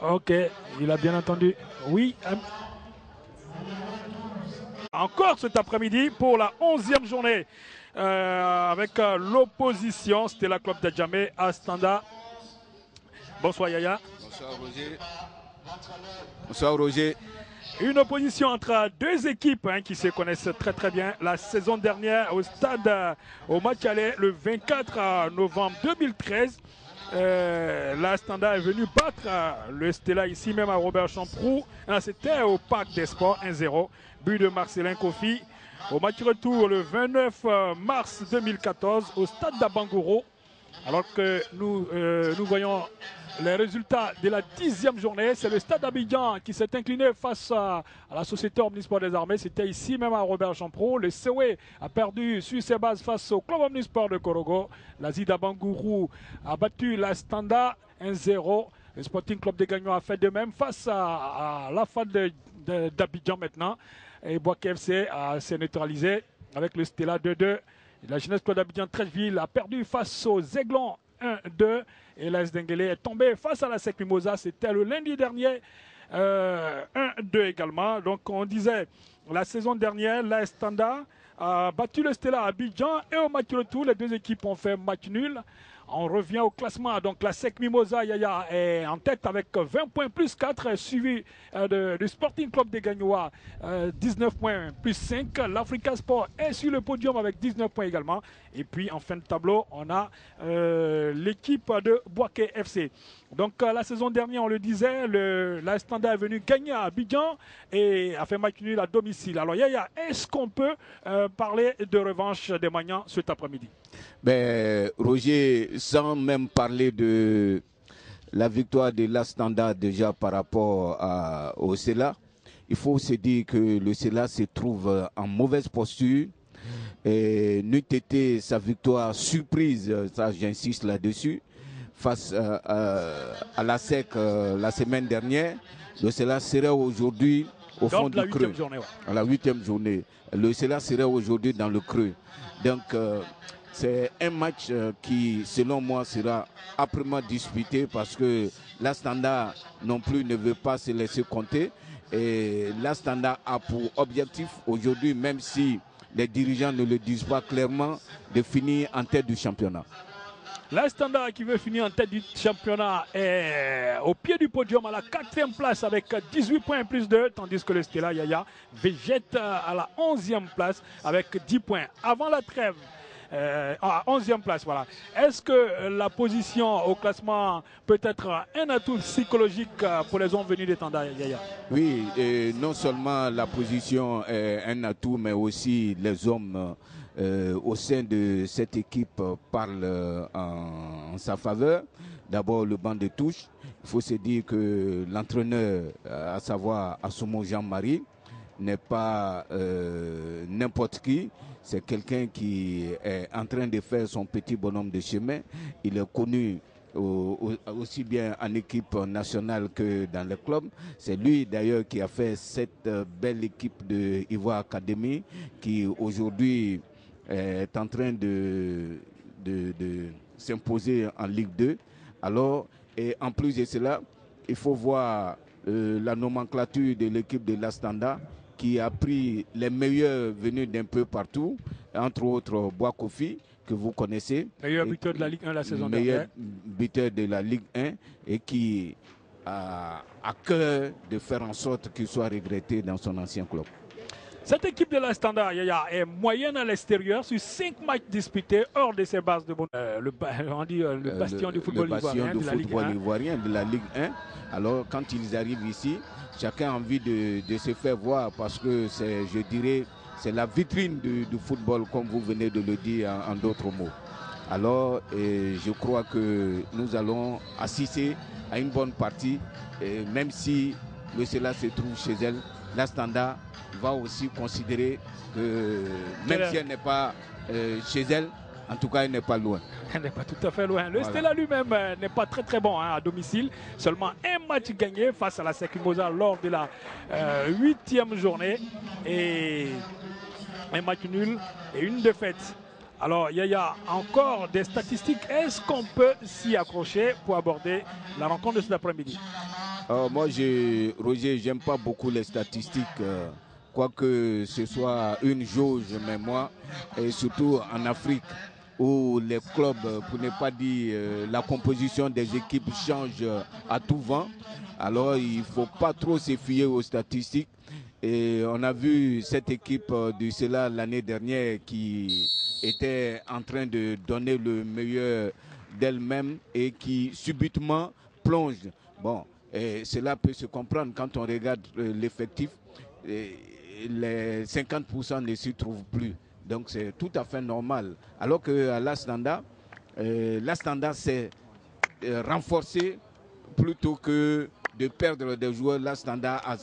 Ok, il a bien entendu. Oui. Encore cet après-midi pour la 11e journée avec l'opposition. C'était la Club d'Adjamé à Standa. Bonsoir Yaya. Bonsoir Roger. Bonsoir Roger. Une opposition entre deux équipes qui se connaissent très très bien. La saison dernière au stade, au match aller le 24 novembre 2013. La Standa est venu battre le Stella ici même à Robert Champroux. C'était au Parc des Sports 1-0. But de Marcelin Kofi. Au match retour le 29 mars 2014 au stade d'Abangoro. Alors que nous voyons les résultats de la 10e journée, c'est le Stade d'Abidjan qui s'est incliné face à la Société Omnisport des Armées. C'était ici même à Robert Champroux. Le COE a perdu sur ses bases face au Club Omnisport de Korogo. La Zida Bangourou a battu la Standa 1-0. Le Sporting Club de Gagnon a fait de même face à la FAD d'Abidjan maintenant. Et Boaké FC s'est neutralisé avec le Stella 2-2. La Jeunesse Club d'Abidjan Trècheville a perdu face aux Aiglons 1-2. Et l'AS Denguele est tombé face à la SEC Mimosa. C'était le lundi dernier 1-2 également. Donc on disait la saison dernière, l'AS Standa a battu le Stella à Abidjan. Et au match retour, les deux équipes ont fait match nul. On revient au classement. Donc la SEC Mimosa Yaya est en tête avec 20 points plus 4, suivi du Sporting Club des Gagnois 19 points plus 5. L'Africa Sport est sur le podium avec 19 points également. Et puis en fin de tableau, on a l'équipe de Boaké FC. Donc la saison dernière, on le disait, la Standa est venu gagner à Abidjan et a fait match nul à domicile. Alors Yaya, est-ce qu'on peut parler de revanche des Magnans cet après-midi? Ben, Roger, sans même parler de la victoire de la Standa déjà par rapport au CELA, il faut se dire que le CELA se trouve en mauvaise posture. N'eût été sa victoire surprise, ça j'insiste là-dessus, face à la SEC la semaine dernière, le CELA serait aujourd'hui au fond du creux. À la 8e journée. Le CELA serait aujourd'hui dans le creux. Donc, c'est un match qui, selon moi, sera âprement disputé parce que la Standa non plus ne veut pas se laisser compter. Et la Standa a pour objectif aujourd'hui, même si les dirigeants ne le disent pas clairement, de finir en tête du championnat. La Standa qui veut finir en tête du championnat est au pied du podium à la 4e place avec 18 points plus 2, tandis que le Stella Yaya végète à la 11e place avec 10 points. Avant la trêve, à 11e place, voilà. Est-ce que la position au classement peut être un atout psychologique pour les hommes venus des Tanda, Yaya? Oui, et non seulement la position est un atout, mais aussi les hommes au sein de cette équipe parlent en sa faveur. D'abord le banc de touche. Il faut se dire que l'entraîneur, à savoir Asumo Jean-Marie, n'est pas n'importe qui. C'est quelqu'un qui est en train de faire son petit bonhomme de chemin. Il est connu aussi bien en équipe nationale que dans le club. C'est lui d'ailleurs qui a fait cette belle équipe de Ivoire Academy qui aujourd'hui est en train de s'imposer en Ligue 2. Alors, et en plus de cela, il faut voir la nomenclature de l'équipe de la Standa qui a pris les meilleurs venus d'un peu partout, entre autres Boakofi, que vous connaissez. Meilleur buteur de la Ligue 1 la saison dernière. Meilleur buteur de la Ligue 1 et qui a à cœur de faire en sorte qu'il soit regretté dans son ancien club. Cette équipe de la Standard est moyenne à l'extérieur sur 5 matchs disputés hors de ses bases de le bastion du football ivoirien de la Ligue 1. Alors quand ils arrivent ici, chacun a envie de se faire voir parce que c'est, je dirais, c'est la vitrine du football comme vous venez de le dire en d'autres mots. Alors je crois que nous allons assister à une bonne partie, même si le CELA se trouve chez elle, la Standard va aussi considérer que même si elle n'est pas chez elle, en tout cas elle n'est pas loin. Elle n'est pas tout à fait loin. Le Stella lui-même n'est pas très bon à domicile. Seulement un match gagné face à la SEC Mimosa lors de la 8e journée. Et un match nul et une défaite. Alors, il y a encore des statistiques. Est-ce qu'on peut s'y accrocher pour aborder la rencontre de cet après-midi? Moi, Roger, j'aime pas beaucoup les statistiques, quoique ce soit une jauge, mais moi, et surtout en Afrique, où les clubs, pour ne pas dire la composition des équipes change à tout vent, alors il ne faut pas trop se fier aux statistiques. Et on a vu cette équipe du CELA l'année dernière qui était en train de donner le meilleur d'elle-même et qui subitement plonge. Bon, et cela peut se comprendre quand on regarde l'effectif. Les 50% ne s'y trouvent plus. Donc c'est tout à fait normal. Alors qu'à l'Astanda, l'Astanda s'est renforcé plutôt que de perdre des joueurs. L'Astanda a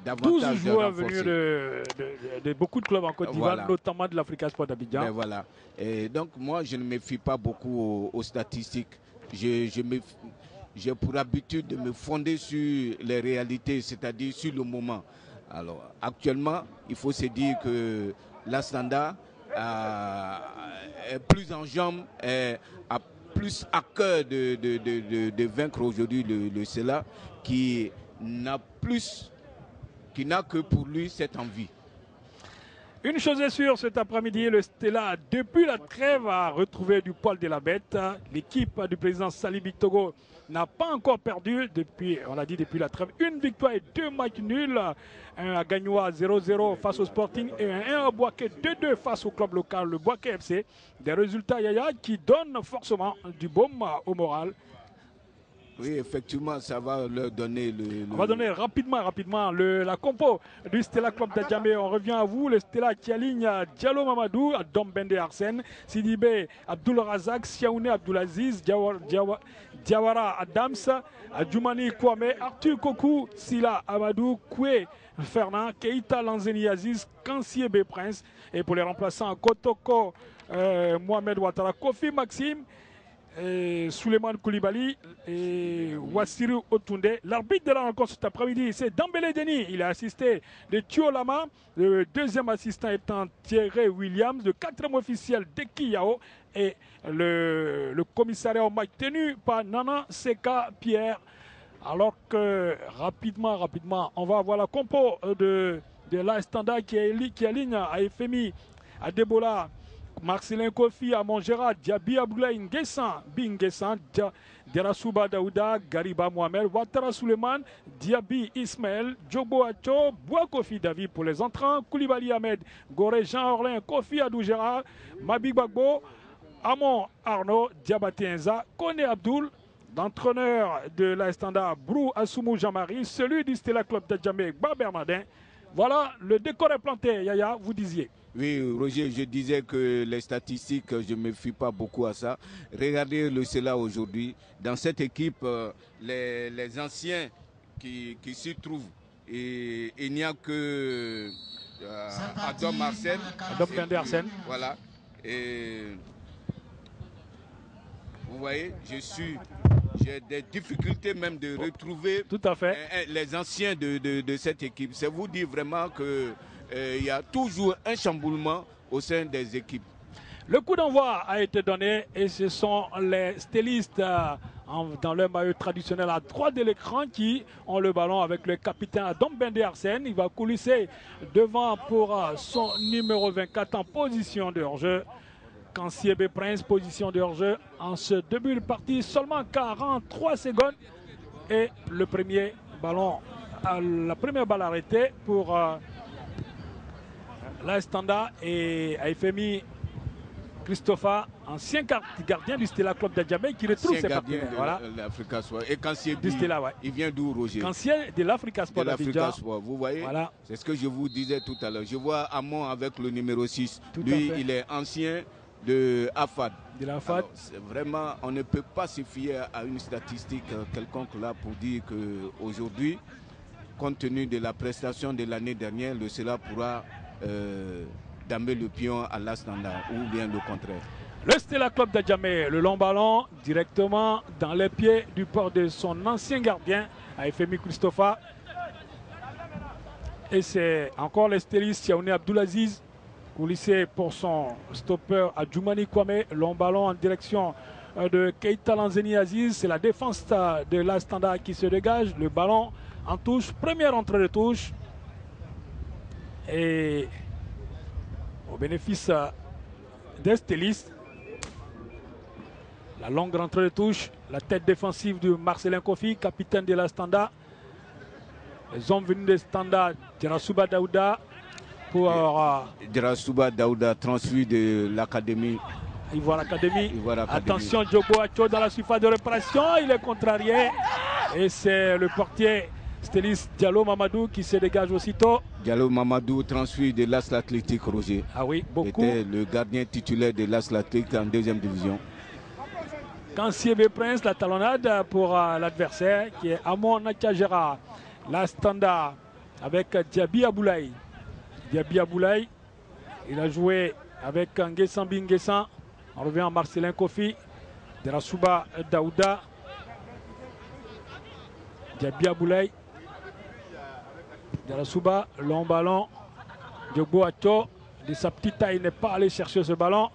davantage 12 joueurs venus de beaucoup de clubs en Côte d'Ivoire, voilà, notamment de l'Africa Sport d'Abidjan. Ben voilà. Et donc moi, je ne me fie pas beaucoup aux statistiques. J'ai pour habitude de me fonder sur les réalités, c'est-à-dire sur le moment. Alors actuellement, il faut se dire que l'Astanda est plus en jambes, a plus à cœur de vaincre aujourd'hui le CELA, qui n'a que pour lui cette envie. Une chose est sûre, cet après-midi, le Stella, depuis la trêve, a retrouvé du poil de la bête. L'équipe du président Sali Bictogo n'a pas encore perdu depuis, on l'a dit, depuis la trêve. Une victoire et 2 matchs nuls. Un à Gagnoa 0-0 face au Sporting et un à Boaké 2-2 face au club local, le Boaké FC. Des résultats, Yaya, qui donnent forcément du baume au moral. Oui, effectivement, ça va leur donner On va donner rapidement la compo du Stella Club d'Adjamé. On revient à vous. Le Stella qui aligne Diallo Mamadou, Dombende Arsène, Sidibé, Abdul Razak, Siaoune Abdulaziz, Diawara Adams, Djoumani Kwame, Arthur Kokou, Sila Amadou, Koué Fernand, Keita Lanzeni Aziz, Kansié B Prince. Et pour les remplaçants, Kotoko, Mohamed Ouattara, Kofi Maxime, Souleymane Koulibaly et Wassiri Otunde. L'arbitre de la rencontre cet après-midi, c'est Dambélé Denis. Il est assisté de Thio Lama. Le deuxième assistant étant Thierry Williams. Le quatrième officiel Deki Yao. Et le commissariat au match tenu par Nana Seka Pierre. Alors que rapidement, on va avoir la compo de l'Astanda qui aligne à FMI, à Debola, Marcelin Kofi, Amon Gérard, Diaby Abdoulaye Nguessan, Binguessan, Derasuba Daouda, Gariba Mohamed, Ouattara Suleiman, Diaby Ismaël, Djobo Acho, Boakofi David pour les entrants, Koulibaly Ahmed, Goré Jean Orlin, Kofi Adou Gérard, Mabi Bagbo, Amon Arnaud, Diabaté Enza, Kone Abdoul, l'entraîneur de l'Astanda, Brou Assoumou Jean-Marie, celui du Stella Club d'Adjamé, Baber Madin. Voilà, le décor est planté, Yaya, vous disiez. Oui, Roger, je disais que les statistiques, je ne me fie pas beaucoup à ça. Regardez le CELA aujourd'hui. Dans cette équipe, les anciens qui s'y trouvent, et il n'y a que Adam Arsène. Adam Arsène. Voilà. Et vous voyez, j'ai des difficultés même de retrouver tout à fait les anciens de cette équipe. C'est vous dire vraiment que il y a toujours un chamboulement au sein des équipes. Le coup d'envoi a été donné et ce sont les stylistes dans leur maillot traditionnel à droite de l'écran qui ont le ballon avec le capitaine Adam Bende Arsène. Il va coulisser devant pour son numéro 24 en position de hors-jeu. Kansié B Prince, position de hors-jeu en ce début de partie, seulement 43 secondes. Et le premier ballon, la première balle arrêtée pour l'Astanda et FMI Christopher, ancien gardien du Stella Club d'Adjamé qui retrouve ses partenaires. Voilà. L'Africa Sport. Et Kansié B, ouais. Il vient d'où, Roger? Kansié de l'Africa Sport d'Abidjan. Vous voyez, voilà. C'est ce que je vous disais tout à l'heure. Je vois Amon avec le numéro 6. Lui, il est ancien de AFAD. Vraiment, on ne peut pas se fier à une statistique quelconque là pour dire qu'aujourd'hui, compte tenu de la prestation de l'année dernière, le CELA pourra damer le pion à l'Astanda ou bien le contraire. Le Stella Club d'Adjamé, le long ballon directement dans les pieds du port de son ancien gardien, à FMI Christopher. Et c'est encore les stylistes Siaoune Abdulaziz, coulissé pour son stopper à Djoumani Kwame. Long ballon en direction de Keita Lanzeni Aziz. C'est la défense de la Standard qui se dégage. Le ballon en touche. Première entrée de touche. Et au bénéfice d'Estelis. La longue rentrée de touche. La tête défensive de Marcelin Kofi, capitaine de la Standard. Les hommes venus des Standard, Djerasouba Daouda. Pour Djerasouba Daouda, transfert de l'Académie. Ivoire Académie. Attention, Diogo Acho dans la surface de réparation. Il est contrarié. Et c'est le portier Stélis Diallo Mamadou qui se dégage aussitôt. Diallo Mamadou, transfert de l'As Athlétique, Roger. Ah oui, beaucoup. Était le gardien titulaire de l'As Athlétique en deuxième division. Kansiebe Prince, la talonnade pour l'adversaire qui est Amon Nakajera. La Standard avec Diaby Aboulaye. Diaby Aboulaye, il a joué avec Nguessan Binguessan. On revient à Marcelin Kofi. Djerasouba Daouda. Diaby Aboulaye. Djerasouba, long ballon. Diogo Acho, de sa petite taille, n'est pas allé chercher ce ballon.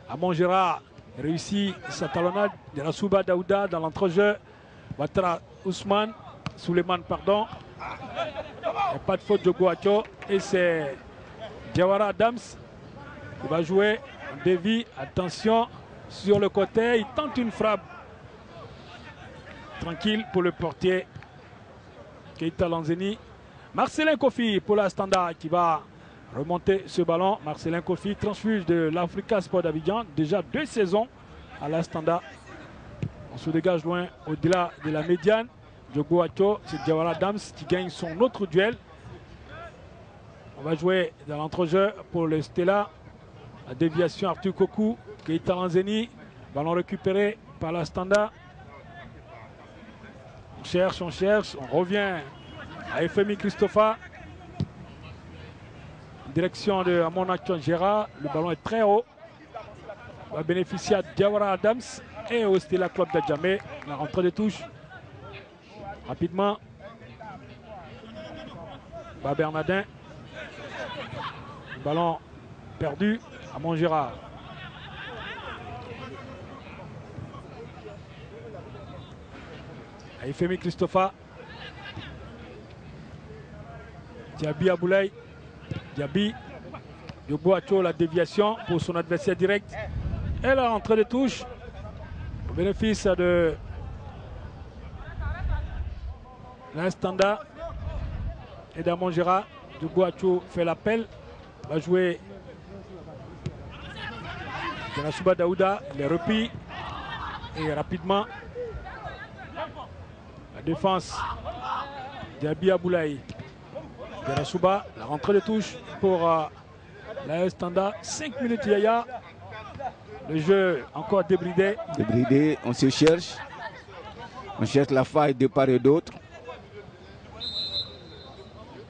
Amon Gérard réussit sa talonnade. Djerasouba Daouda dans l'entrejeu. Ouattara Ousmane. Souleymane, pardon. Il n'y a pas de faute de Gouacho. Et c'est Diawara Adams qui va jouer en dévie. Attention sur le côté. Il tente une frappe. Tranquille pour le portier Keita Lanzeni. Marcelin Kofi pour la Standard qui va remonter ce ballon. Marcelin Kofi, transfuge de l'Africa Sport d'Abidjan. Déjà 2 saisons à la Standard. On se dégage loin au-delà de la médiane. Diogo Acho, c'est Diawara Adams qui gagne son autre duel. On va jouer dans l'entrejeu pour le Stella. La déviation Arthur Kokou, Keita Lanzeni. Ballon récupéré par la Standard. On cherche, on revient à FMI Christopha. En direction de Amon Acho Gérard. Le ballon est très haut. On va bénéficier à Diawara Adams et au Stella Club d'Adjamé. La rentrée de touche. Rapidement, Bernardin. Ballon perdu à Montgérard. À Ifemi Christopha. Diaby Aboulaye. Diaby. Diogo Acho, la déviation pour son adversaire direct. Et la rentrée de touche. Au bénéfice de la Standard et d'Amon Gérard. Diogo Acho fait l'appel. Va jouer Djerasouba Daouda. Il est repris. Et rapidement, la défense Diaby Aboulaye. Djerasouba, la rentrée de touche pour la Standard. 5 minutes Yaya. Le jeu encore débridé. Débridé, on se cherche. On cherche la faille de part et d'autre.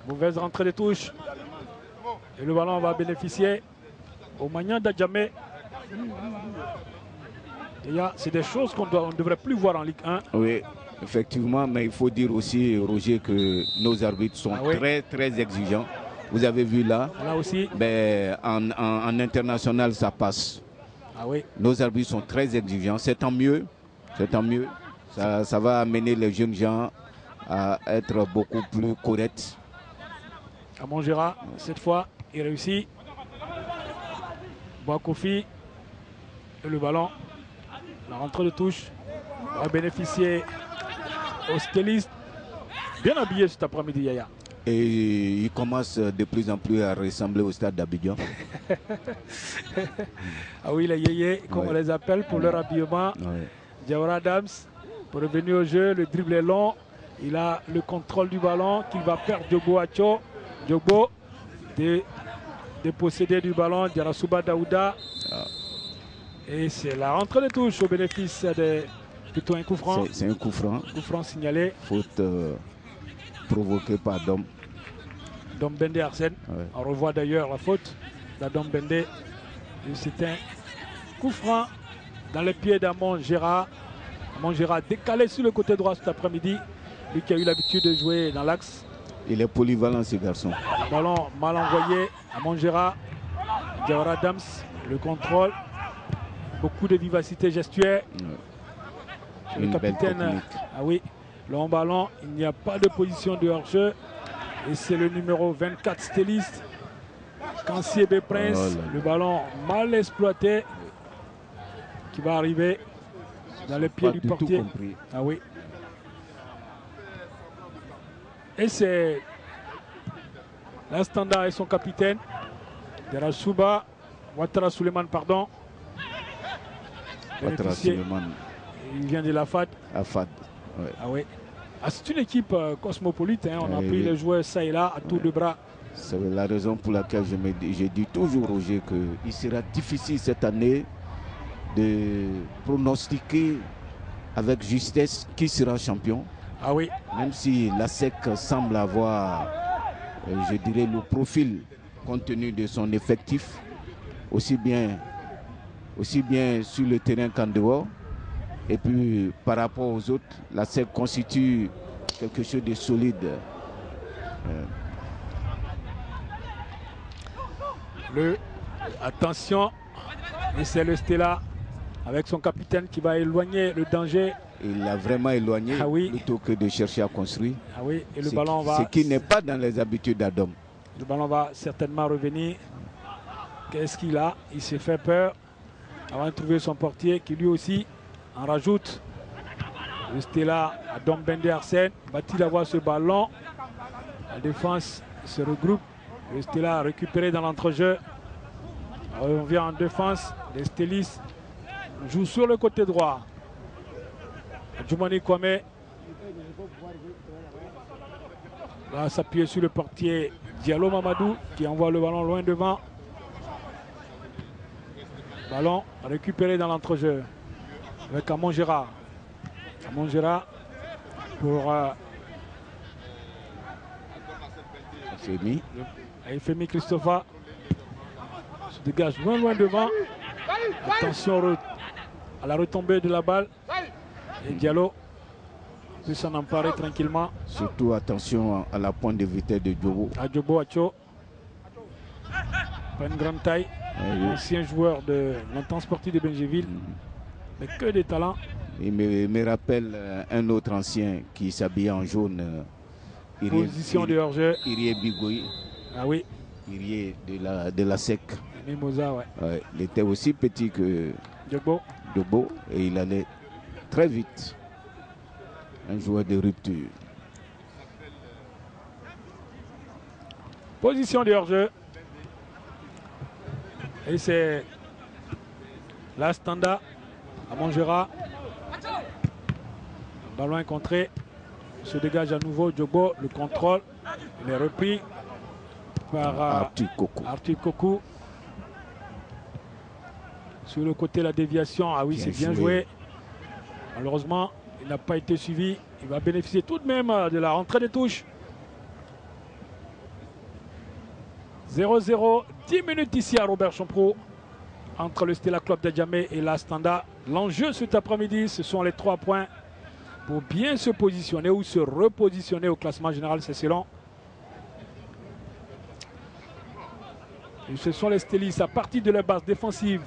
Mauvaise rentrée de touche. Et le ballon va bénéficier au Magnan d'Adjamé. C'est des choses qu'on ne devrait plus voir en Ligue 1. Oui, effectivement, mais il faut dire aussi, Roger, que nos arbitres sont très exigeants. Vous avez vu là, aussi. Ben, en international, ça passe. Ah oui. Nos arbitres sont très exigeants. C'est tant mieux. C'est tant mieux. Ça va amener les jeunes gens à être beaucoup plus corrects. Amon Gérard, cette fois, il réussit. Boakofi. Et le ballon. La rentrée de touche va bénéficier aux stylistes. Bien habillé cet après-midi, Yaya. Et il commence de plus en plus à ressembler au stade d'Abidjan. Ah oui, les yéyés, comme on les appelle, pour leur habillement. Diawara Adams, pour revenir au jeu, le dribble est long. Il a le contrôle du ballon qu'il va perdre Diogo Acho. Diogo, dépossédé du ballon, Djerasouba Daouda. Et c'est la rentrée de touche au bénéfice de plutôt un coup franc. C'est un coup franc. Coup franc signalé. Faute provoquée par Dom. Dom Bende Arsène. On revoit d'ailleurs la faute d'Adom Bende. C'est un coup franc dans les pieds d'Amon Gérard. Amon Gérard décalé sur le côté droit cet après-midi. Lui qui a eu l'habitude de jouer dans l'axe. Il est polyvalent ce garçon. Ballon mal envoyé. Amon Gérard. Diawara Adams, le contrôle. Beaucoup de vivacité gestuelle. Le capitaine, ah oui, long ballon, il n'y a pas de position de hors-jeu. Et c'est le numéro 24 stéliste, Kansiebe Prince. Le ballon mal exploité qui va arriver dans les pieds du portier. Ah oui. Et c'est la Standard et son capitaine, Derasuba, Ouattara Suleiman, pardon. Ouattara Suleiman. Il vient de la FAD. FAD, ouais. Ah oui. Ah, c'est une équipe cosmopolite, hein. On a pris les joueurs ça et là à tour de bras. C'est la raison pour laquelle je dis toujours, Roger, qu'il sera difficile cette année de pronostiquer avec justesse qui sera champion. Ah oui. Même si la SEC semble avoir, je dirais, le profil compte tenu de son effectif, aussi bien sur le terrain qu'en dehors. Et puis par rapport aux autres, la SEC constitue quelque chose de solide. Attention, et c'est le Stella avec son capitaine qui va éloigner le danger. Il l'a vraiment éloigné plutôt que de chercher à construire. Ah oui, et le ballon va... Ce qui n'est pas dans les habitudes d'Adom. Le ballon va certainement revenir. Qu'est-ce qu'il a? Il s'est fait peur avant de trouver son portier qui lui aussi en rajoute. Le Stella, Adam Bende Arsène, va-t-il avoir ce ballon? La défense se regroupe. Le Stella récupéré dans l'entrejeu. On vient en défense. Les Stellis jouent sur le côté droit. Djoumani Kwame va s'appuyer sur le portier Diallo Mamadou qui envoie le ballon loin devant. Ballon récupéré dans l'entrejeu avec Amon Gérard. Amon Gérard pour Femi Christopher. Se dégage loin devant. Attention à la retombée de la balle. Et Diallo peut s'en emparer tranquillement. Surtout attention à la pointe de vitesse de Djobo. Djobo Acho. Pas une grande taille. Ancien joueur de l'entente sportive de Benjeville. Mais que des talents. Il me rappelle un autre ancien qui s'habillait en jaune. Position de hors-jeu. Irie Bigoui. Ah oui. Irie de la SEC. Mimosa, ouais. Il était aussi petit que Djobo et il allait très vite. Un joueur de rupture. Position de hors-jeu. Et c'est la Standard à Montgera. Ballon contré. Se dégage à nouveau Djobo. Le contrôle. Il est repris par Arthur Kokou. Sur le côté, la déviation. Ah oui, c'est bien joué. Malheureusement, il n'a pas été suivi. Il va bénéficier tout de même de la rentrée des touches. 0-0, 10 minutes ici à Robert Champrou entre le Stella Club d'Adjamé et la Standard. L'enjeu cet après-midi, ce sont les 3 points pour bien se positionner ou se repositionner au classement général, c'est selon. Et ce sont les Stellis à partir de la base défensive.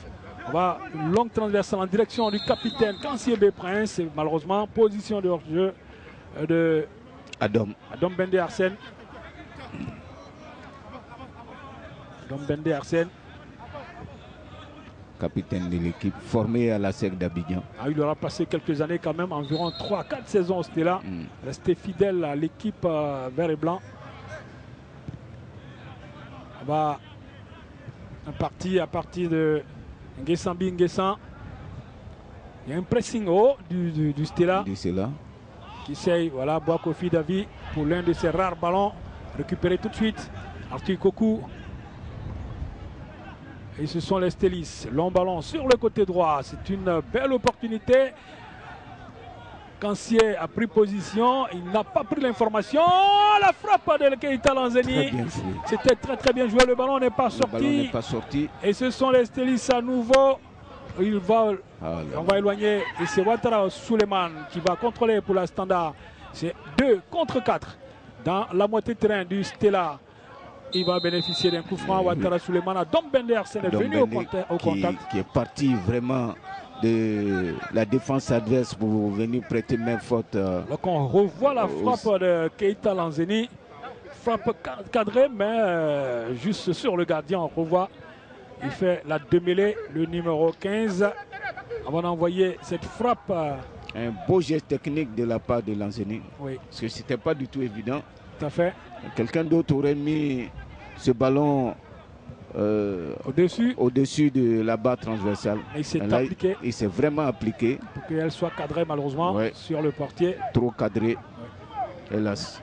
On va une longue transversale en direction du capitaine Kansiebe Prince. Et malheureusement, position de hors-jeu de Adam Bende Arsène. Adam Bende Arsène. Capitaine de l'équipe, formé à la SEC d'Abidjan. Ah, il aura passé quelques années quand même, environ 3-4 saisons au Stella. Resté fidèle à l'équipe vert et blanc. On va à partir de Nguessambi Nguessan. Il y a un pressing haut du Stella. Qui essaye, voilà, Boakofi Davi pour l'un de ses rares ballons. Récupéré tout de suite. Arthur Kokou. Et ce sont les Stellis. Long ballon sur le côté droit. C'est une belle opportunité. Kansié a pris position. Il n'a pas pris l'information. La frappe de Keita Lanzeni. C'était très bien joué. Le ballon n'est pas sorti. Et ce sont les Stellis à nouveau. On va éloigner. Et c'est Ouattara Suleiman qui va contrôler pour la Standard. C'est 2 contre 4 dans la moitié de terrain du Stella. Il va bénéficier d'un coup franc. Ouattara Souleymane. Dom Bender s'est venu au contact. Qui est parti vraiment de la défense adverse pour venir prêter main forte. Donc on revoit la frappe de Keita Lanzini. Frappe cadrée, mais juste sur le gardien. On revoit. Il fait la démêlée, le numéro 15. Avant d'envoyer cette frappe. Un beau geste technique de la part de Lanzini. Oui. Parce que ce n'était pas du tout évident. Tout à fait. Quelqu'un d'autre aurait mis ce ballon au-dessus de la barre transversale. Il s'est appliqué. Il s'est vraiment appliqué. Pour qu'elle soit cadrée malheureusement sur le portier. Trop cadré, hélas.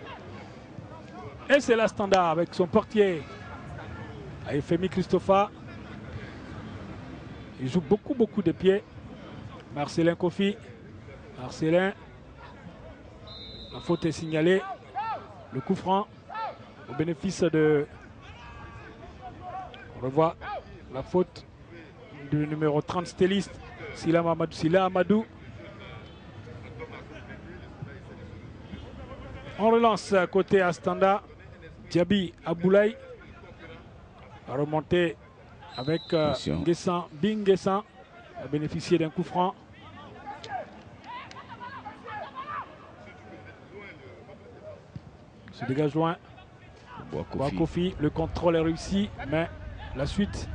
Et c'est la Standard avec son portier. Femi Christopha. Il joue beaucoup de pieds. Marcelin Kofi. Marcelin. La faute est signalée. Le coup franc au bénéfice de... On revoit la faute du numéro 30 stéliste, Sila Amadou. On relance côté Astanda. Diaby Aboulaye a remonté avec Bingessan a bénéficié d'un coup franc. Se dégage loin. Boakofi, le contrôle est réussi, mais la suite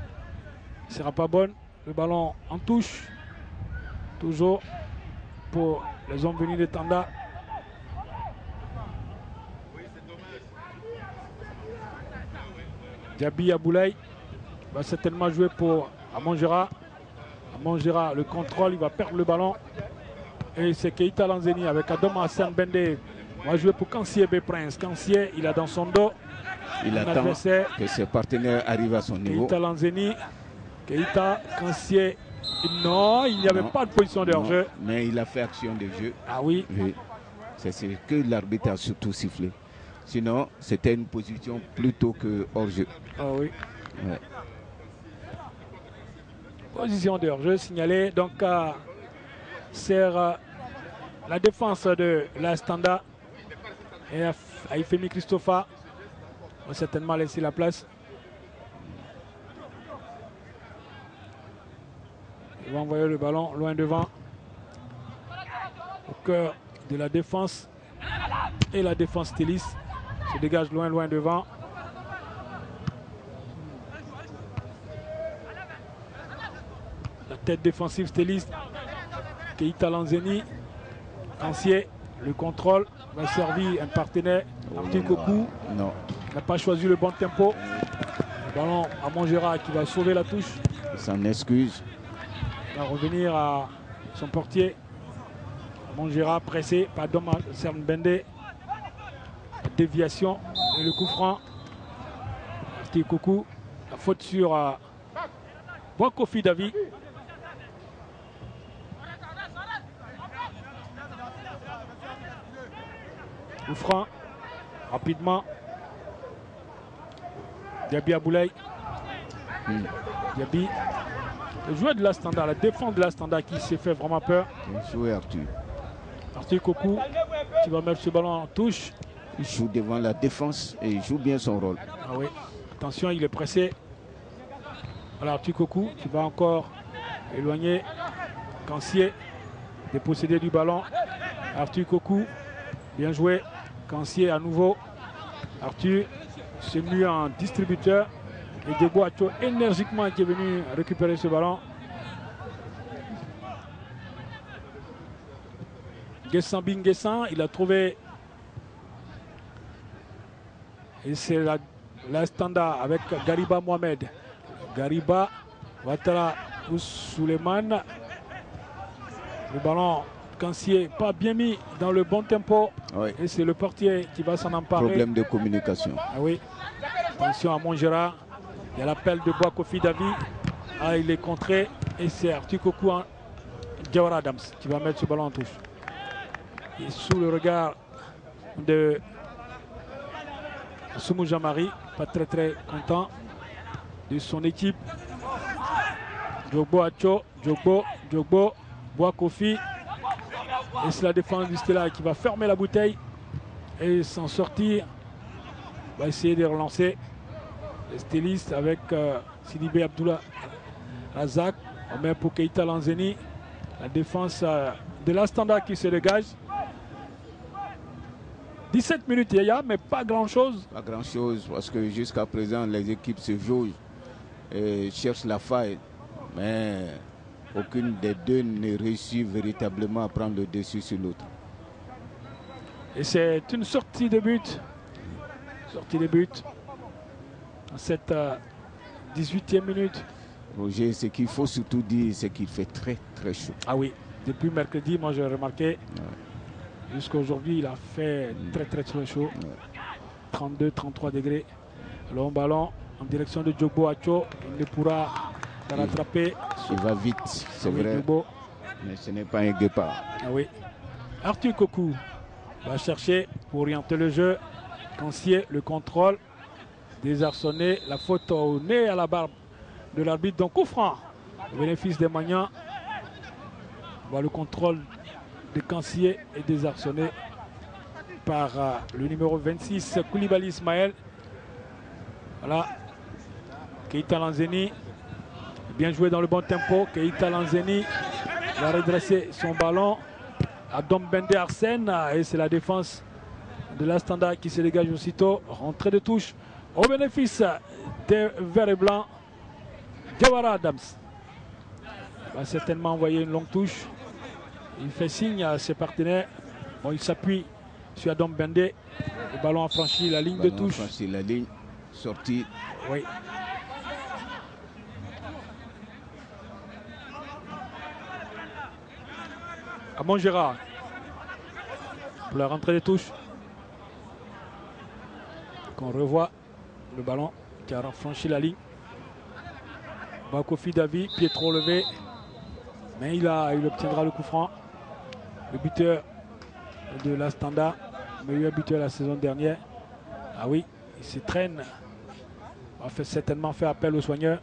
ne sera pas bonne. Le ballon en touche. Toujours pour les hommes venus de Tanda. Diaby Aboulaye va certainement jouer pour Amongera. Amongera, le contrôle, il va perdre le ballon. Et c'est Keita Lanzini avec Adam Hassan Bende. Va jouer pour Kansié B Prince. Kansié, il a dans son dos. Il attend que ses partenaires arrivent à son niveau. Keita Lanzini. Keita, Kansié. Non, il n'y avait pas de position de hors-jeu. Mais il a fait action de jeu. Ah oui. C'est ce que l'arbitre a surtout sifflé. Sinon, c'était une position plutôt que hors-jeu. Ah oui. Position de hors-jeu signalée. Donc, c'est la défense de la Standa. Et Aïfemi Christopha va certainement laisser la place. Il va envoyer le ballon loin devant. Au cœur de la défense. Et la défense Télis se dégage loin devant. La tête défensive Télis. Keita Lanzini. Kansié. Le contrôle va servir un partenaire, Arthur Kokou. Non. Il n'a pas choisi le bon tempo. Le ballon à Mongera qui va sauver la touche. S'en excuse. Il va revenir à son portier. Mongera pressé par Dom Bende. Déviation et le coup franc. Arthur Kokou. La faute sur Boakofi Davi. Le franc, rapidement. Diaby Aboulaye. Diaby. Le joueur de la Standard, la défense de la Standard qui s'est fait vraiment peur. Jouer Arthur. Arthur Kokou qui va mettre ce ballon en touche. Il joue devant la défense et il joue bien son rôle. Ah oui. Attention, il est pressé. Alors Arthur Kokou qui va encore éloigner Kansié, dépossédé du ballon. Arthur Kokou, bien joué. Kansié à nouveau. Arthur s'est mis en distributeur. Et Debo Acho énergiquement qui est venu récupérer ce ballon. Bingessan, il a trouvé. Et c'est la Standard avec Gariba Mohamed. Gariba, Ouattara Souleymane. Le ballon. Kansié pas bien mis dans le bon tempo. Oui. Et c'est le portier qui va s'en emparer. Problème de communication. Ah oui. Attention à Mongera. Il y a l'appel de Boakofi Davi. Ah, il est contré. Et c'est Arthur Kokou Diawara Adams qui va mettre ce ballon en touche. Et sous le regard de Soumou Jamari, pas très content de son équipe. Jogbo Acho, Jogbo, Boakofi. Et c'est la défense du Stella qui va fermer la bouteille et s'en sortir. Va essayer de relancer. Les stylistes avec Sidibé Abdullah Razak. On met pour Keita Lanzeni. La défense de la Standard qui se dégage. 17 minutes, Yaya, mais pas grand-chose. Pas grand-chose, parce que jusqu'à présent, les équipes se jaugent et cherchent la faille. Mais aucune des deux ne réussit véritablement à prendre le dessus sur l'autre. Et c'est une sortie de but. Sortie de but. Dans cette 18e minute. Roger, ce qu'il faut surtout dire, c'est qu'il fait très très chaud. Ah oui, depuis mercredi, moi j'ai remarqué. Ouais. Jusqu'à aujourd'hui, il a fait très chaud. Ouais. 32-33 degrés. Le long ballon en direction de Djogbo Acho. Il ne pourra pas rattraper. Il va vite, c'est vrai. Djogbo. Mais ce n'est pas un guépard. Ah oui. Arthur Kokou va chercher pour orienter le jeu. Cancier, le contrôle. Désarçonné. La faute au nez, à la barbe de l'arbitre. Donc coup franc. Le bénéfice des Magnans. Le contrôle de Cancier est désarçonné par le numéro 26, Koulibaly Ismaël. Voilà. Keita Lanzeni. Bien joué dans le bon tempo. Keita Lanzeni va redresser son ballon. Adom Bende Arsène. Et c'est la défense de la Standard qui se dégage aussitôt. Rentrée de touche au bénéfice des Verts et Blancs. Jawara Adams va certainement envoyer une longue touche. Il fait signe à ses partenaires. Bon, il s'appuie sur Adom Bende. Le ballon a franchi la ligne de touche. Franchi la ligne, sortie. Oui. Amon Gérard pour la rentrée des touches. Qu'on revoit le ballon qui a franchi la ligne. Bakofi Davi, pied trop levé. Mais il obtiendra le coup franc. Le buteur de la Standard, meilleur buteur la saison dernière. Ah oui, il se traîne. On va certainement faire appel aux soigneurs.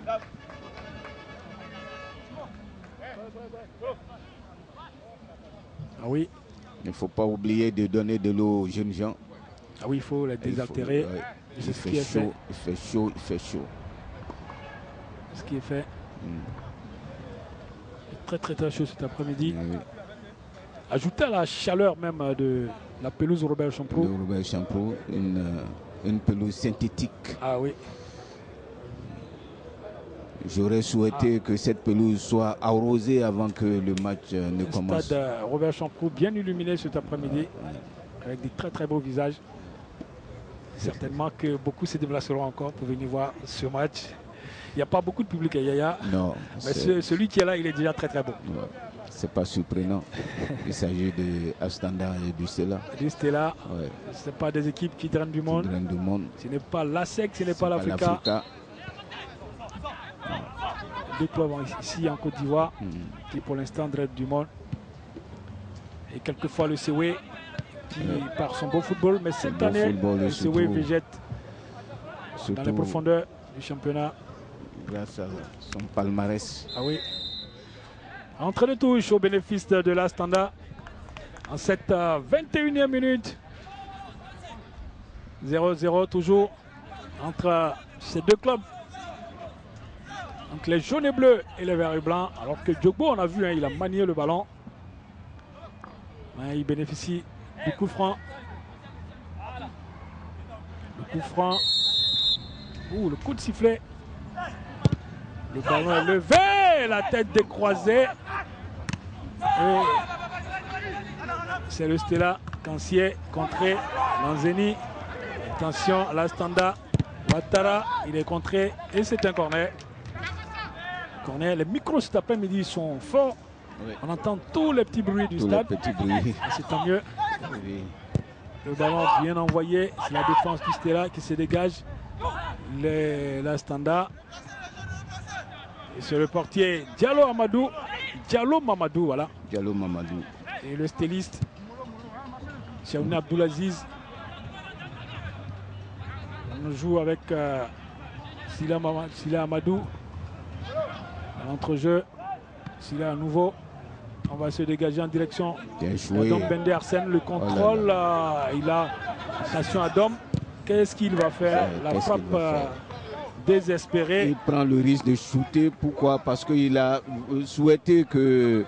Ah oui. Il ne faut pas oublier de donner de l'eau aux jeunes gens. Ah oui, il faut les désaltérer. Il fait chaud, il fait chaud, il fait chaud. Ce qui est fait. Très chaud cet après-midi. Oui. Ajouté à la chaleur même de la pelouse Robert Champrou. Robert Champrou, une pelouse synthétique. Ah oui. J'aurais souhaité que cette pelouse soit arrosée avant que le match ne commence. Stade Robert Champrou bien illuminé cet après-midi, avec des très beaux visages. Certainement que beaucoup se déplaceront encore pour venir voir ce match. Il n'y a pas beaucoup de public à Yaya. Non. Mais celui qui est là, il est déjà très bon. Ouais. C'est pas surprenant. Il s'agit de Astanda et du Stella. Du Stella. Ouais. Ce n'est pas des équipes qui drainent du monde. Ce n'est pas l'ASEC, ce n'est pas l'Africa. Deux clubs ici en Côte d'Ivoire qui pour l'instant drainent du monde. Et quelquefois le CW qui par son beau football. Mais cette année, le CW végète dans les profondeurs du championnat. Grâce à son palmarès. Ah oui. Entrée de touche au bénéfice de la Standard en cette 21e minute. 0-0 toujours entre ces deux clubs. Entre les jaunes et bleus et les verts et blancs. Alors que Djogbo, on a vu, il a manié le ballon. Il bénéficie du coup franc. Le coup franc. Le coup de sifflet. Le ballon est levé, la tête décroisée. C'est le Stella Cancier contré Lanzeni. Attention, la Standard. Ouattara, il est contré et c'est un corner. Corner. Les micros cet après-midi sont forts. Oui. On entend tous les petits bruits du stade. C'est tant mieux. Oui. Le ballon bien envoyé. C'est la défense du Stella qui se dégage. La Standard. Et c'est le portier Diallo Mamadou, voilà. Diallo Mamadou. Et le styliste, Chaouni Abdoulaziz. On joue avec Sila Amadou. À l'entrejeu, Sila à nouveau. On va se dégager en direction d'Adom Bende Arsène. Le contrôle, il a attention à Dom. Qu'est-ce qu'il va faire? La frappe désespérée. Il prend le risque de shooter. Pourquoi? Parce qu'il a souhaité que